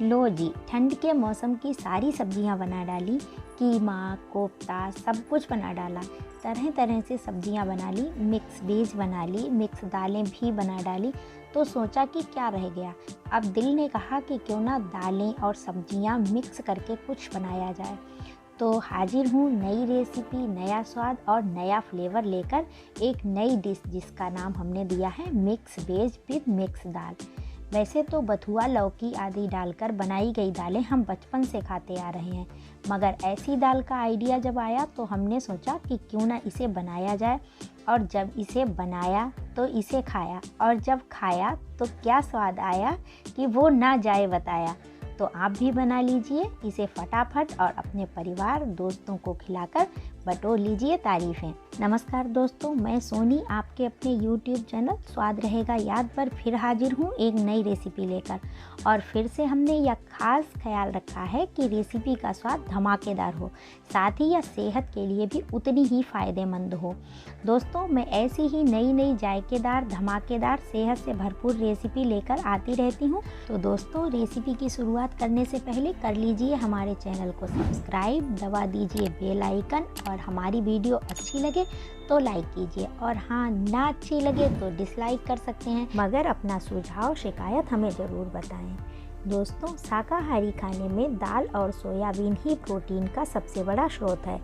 लो जी, ठंड के मौसम की सारी सब्जियां बना डाली। कीमा, कोफ्ता सब कुछ बना डाला। तरह तरह से सब्जियां बना ली, मिक्स वेज बना ली, मिक्स दालें भी बना डाली। तो सोचा कि क्या रह गया। अब दिल ने कहा कि क्यों ना दालें और सब्जियां मिक्स करके कुछ बनाया जाए। तो हाजिर हूँ नई रेसिपी, नया स्वाद और नया फ्लेवर लेकर एक नई डिश जिसका नाम हमने दिया है मिक्स वेज विद मिक्स दाल। वैसे तो बथुआ, लौकी आदि डालकर बनाई गई दालें हम बचपन से खाते आ रहे हैं, मगर ऐसी दाल का आइडिया जब आया तो हमने सोचा कि क्यों ना इसे बनाया जाए। और जब इसे बनाया तो इसे खाया, और जब खाया तो क्या स्वाद आया कि वो ना जाए बताया। तो आप भी बना लीजिए इसे फटाफट और अपने परिवार दोस्तों को खिलाकर बटोर लीजिए तारीफ़ें। नमस्कार दोस्तों, मैं सोनी आपके अपने YouTube चैनल स्वाद रहेगा याद पर फिर हाजिर हूँ एक नई रेसिपी लेकर। और फिर से हमने यह खास ख्याल रखा है कि रेसिपी का स्वाद धमाकेदार हो, साथ ही यह सेहत के लिए भी उतनी ही फ़ायदेमंद हो। दोस्तों, मैं ऐसी ही नई जायकेदार, धमाकेदार, सेहत से भरपूर रेसिपी लेकर आती रहती हूँ। तो दोस्तों, रेसिपी की शुरुआत करने से पहले कर लीजिए हमारे चैनल को सब्सक्राइब, दबा दीजिए बेल आइकन, और हमारी वीडियो अच्छी लगे तो लाइक कीजिए, और हाँ, ना अच्छी लगे तो डिसलाइक कर सकते हैं, मगर अपना सुझाव शिकायत हमें ज़रूर बताएं। दोस्तों, शाकाहारी खाने में दाल और सोयाबीन ही प्रोटीन का सबसे बड़ा स्रोत है।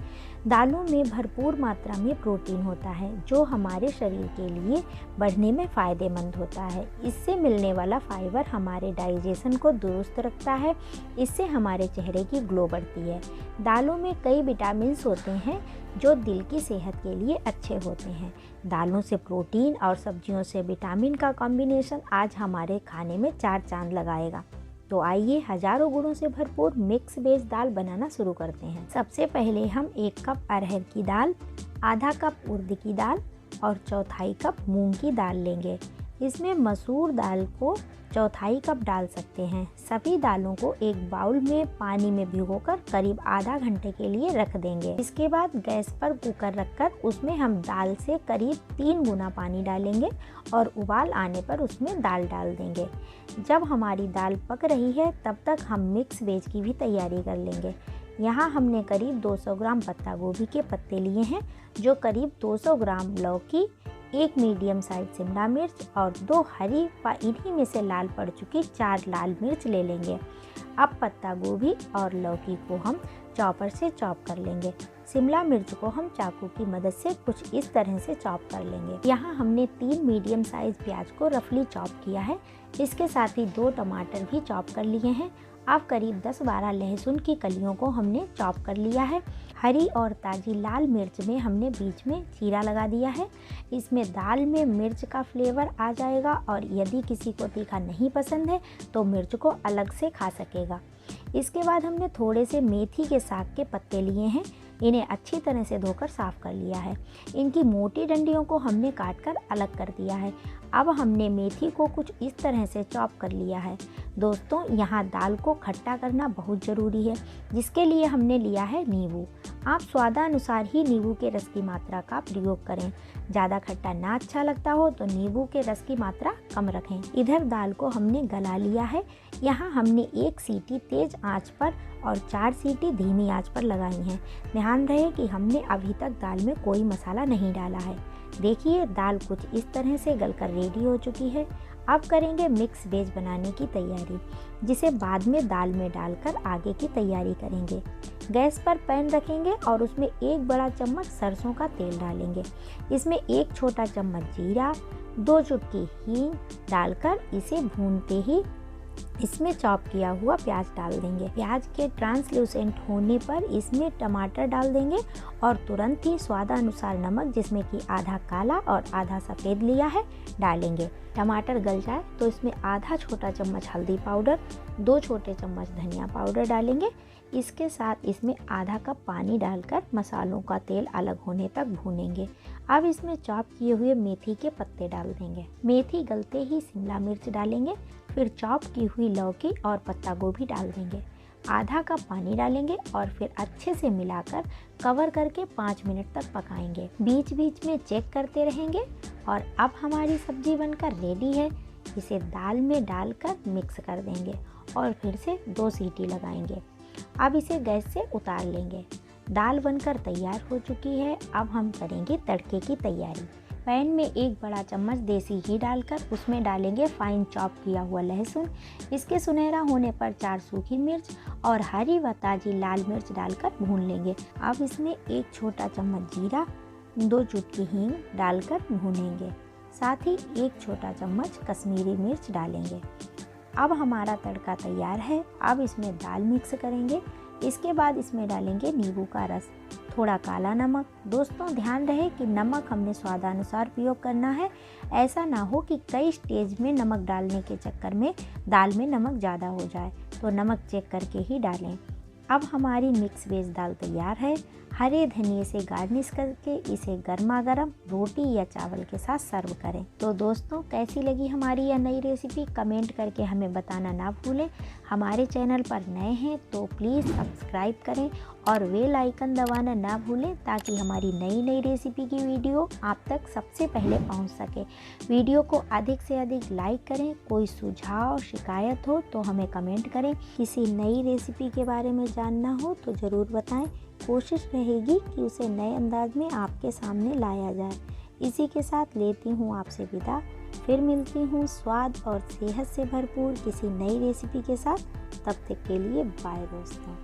दालों में भरपूर मात्रा में प्रोटीन होता है जो हमारे शरीर के लिए बढ़ने में फ़ायदेमंद होता है। इससे मिलने वाला फाइबर हमारे डाइजेशन को दुरुस्त रखता है, इससे हमारे चेहरे की ग्लो बढ़ती है। दालों में कई विटामिन्स होते हैं जो दिल की सेहत के लिए अच्छे होते हैं। दालों से प्रोटीन और सब्जियों से विटामिन का कॉम्बिनेशन आज हमारे खाने में 4 चांद लगाएगा। तो आइए हजारों गुणों से भरपूर मिक्स वेज दाल बनाना शुरू करते हैं। सबसे पहले हम 1 कप अरहर की दाल, आधा कप उड़द की दाल और चौथाई कप मूंग की दाल लेंगे। इसमें मसूर दाल को चौथाई कप डाल सकते हैं। सभी दालों को एक बाउल में पानी में भिगोकर करीब आधा घंटे के लिए रख देंगे। इसके बाद गैस पर कुकर रखकर उसमें हम दाल से करीब 3 गुना पानी डालेंगे और उबाल आने पर उसमें दाल डाल देंगे। जब हमारी दाल पक रही है तब तक हम मिक्स वेज की भी तैयारी कर लेंगे। यहाँ हमने करीब 200 ग्राम पत्ता गोभी के पत्ते लिए हैं, जो करीब 200 ग्राम लौकी, 1 मीडियम साइज शिमला मिर्च और 2 हरी व इन्हीं में से लाल पड़ चुकी 4 लाल मिर्च ले लेंगे। अब पत्ता गोभी और लौकी को हम चॉपर से चॉप कर लेंगे। शिमला मिर्च को हम चाकू की मदद से कुछ इस तरह से चॉप कर लेंगे। यहाँ हमने 3 मीडियम साइज प्याज को रफली चॉप किया है। इसके साथ ही 2 टमाटर भी चॉप कर लिए हैं। अब करीब 10-12 लहसुन की कलियों को हमने चॉप कर लिया है। हरी और ताज़ी लाल मिर्च में हमने बीच में चीरा लगा दिया है। इसमें दाल में मिर्च का फ्लेवर आ जाएगा, और यदि किसी को तीखा नहीं पसंद है तो मिर्च को अलग से खा सकेगा। इसके बाद हमने थोड़े से मेथी के साग के पत्ते लिए हैं। इन्हें अच्छी तरह से धोकर साफ़ कर लिया है। इनकी मोटी डंडियों को हमने काट कर अलग कर दिया है। अब हमने मेथी को कुछ इस तरह से चॉप कर लिया है। दोस्तों, यहाँ दाल को खट्टा करना बहुत ज़रूरी है, जिसके लिए हमने लिया है नींबू। आप स्वादानुसार ही नींबू के रस की मात्रा का प्रयोग करें। ज़्यादा खट्टा ना अच्छा लगता हो तो नींबू के रस की मात्रा कम रखें। इधर दाल को हमने गला लिया है। यहाँ हमने 1 सीटी तेज़ आंच पर और 4 सीटी धीमी आंच पर लगाई हैं। ध्यान रहे कि हमने अभी तक दाल में कोई मसाला नहीं डाला है। देखिए, दाल कुछ इस तरह से गलकर रेडी हो चुकी है। अब करेंगे मिक्स वेज बनाने की तैयारी, जिसे बाद में दाल में डालकर आगे की तैयारी करेंगे। गैस पर पैन रखेंगे और उसमें 1 बड़ा चम्मच सरसों का तेल डालेंगे। इसमें 1 छोटा चम्मच जीरा, 2 चुटकी हींग डालकर इसे भूनते ही इसमें चॉप किया हुआ प्याज डाल देंगे। प्याज के ट्रांसल्यूसेंट होने पर इसमें टमाटर डाल देंगे और तुरंत ही स्वादानुसार नमक, जिसमें कि आधा काला और आधा सफ़ेद लिया है, डालेंगे। टमाटर गल जाए तो इसमें आधा छोटा चम्मच हल्दी पाउडर, 2 छोटे चम्मच धनिया पाउडर डालेंगे। इसके साथ इसमें आधा कप पानी डालकर मसालों का तेल अलग होने तक भूनेंगे। अब इसमें चॉप किए हुए मेथी के पत्ते डाल देंगे। मेथी गलते ही शिमला मिर्च डालेंगे, फिर चॉप की हुई लौकी और पत्ता गोभी डाल देंगे। आधा कप पानी डालेंगे और फिर अच्छे से मिलाकर कवर करके 5 मिनट तक पकाएंगे। बीच बीच में चेक करते रहेंगे। और अब हमारी सब्जी बनकर रेडी है। इसे दाल में डालकर मिक्स कर देंगे और फिर से 2 सीटी लगाएंगे। अब इसे गैस से उतार लेंगे। दाल बनकर तैयार हो चुकी है। अब हम करेंगे तड़के की तैयारी। पैन में 1 बड़ा चम्मच देसी घी डालकर उसमें डालेंगे फाइन चॉप किया हुआ लहसुन। इसके सुनहरा होने पर 4 सूखी मिर्च और हरी व ताज़ी लाल मिर्च डालकर भून लेंगे। अब इसमें 1 छोटा चम्मच जीरा, 2 चुटकी हींग डालकर भूनेंगे। साथ ही 1 छोटा चम्मच कश्मीरी मिर्च डालेंगे। अब हमारा तड़का तैयार है। अब इसमें दाल मिक्स करेंगे। इसके बाद इसमें डालेंगे नींबू का रस, थोड़ा काला नमक। दोस्तों ध्यान रहे कि नमक हमने स्वादानुसार प्रयोग करना है। ऐसा ना हो कि कई स्टेज में नमक डालने के चक्कर में दाल में नमक ज़्यादा हो जाए, तो नमक चेक करके ही डालें। अब हमारी मिक्स वेज दाल तैयार है। हरे धनिए से गार्निश करके इसे गर्मा गर्म रोटी या चावल के साथ सर्व करें। तो दोस्तों कैसी लगी हमारी यह नई रेसिपी कमेंट करके हमें बताना ना भूलें। हमारे चैनल पर नए हैं तो प्लीज़ सब्सक्राइब करें और बेल आइकन दबाना ना भूलें ताकि हमारी नई नई रेसिपी की वीडियो आप तक सबसे पहले पहुंच सके। वीडियो को अधिक से अधिक लाइक करें। कोई सुझाव शिकायत हो तो हमें कमेंट करें। किसी नई रेसिपी के बारे में जानना हो तो ज़रूर बताएं। कोशिश रहेगी कि उसे नए अंदाज में आपके सामने लाया जाए। इसी के साथ लेती हूँ आपसे विदा। फिर मिलती हूँ स्वाद और सेहत से भरपूर किसी नई रेसिपी के साथ। तब तक के लिए बाय दोस्तों।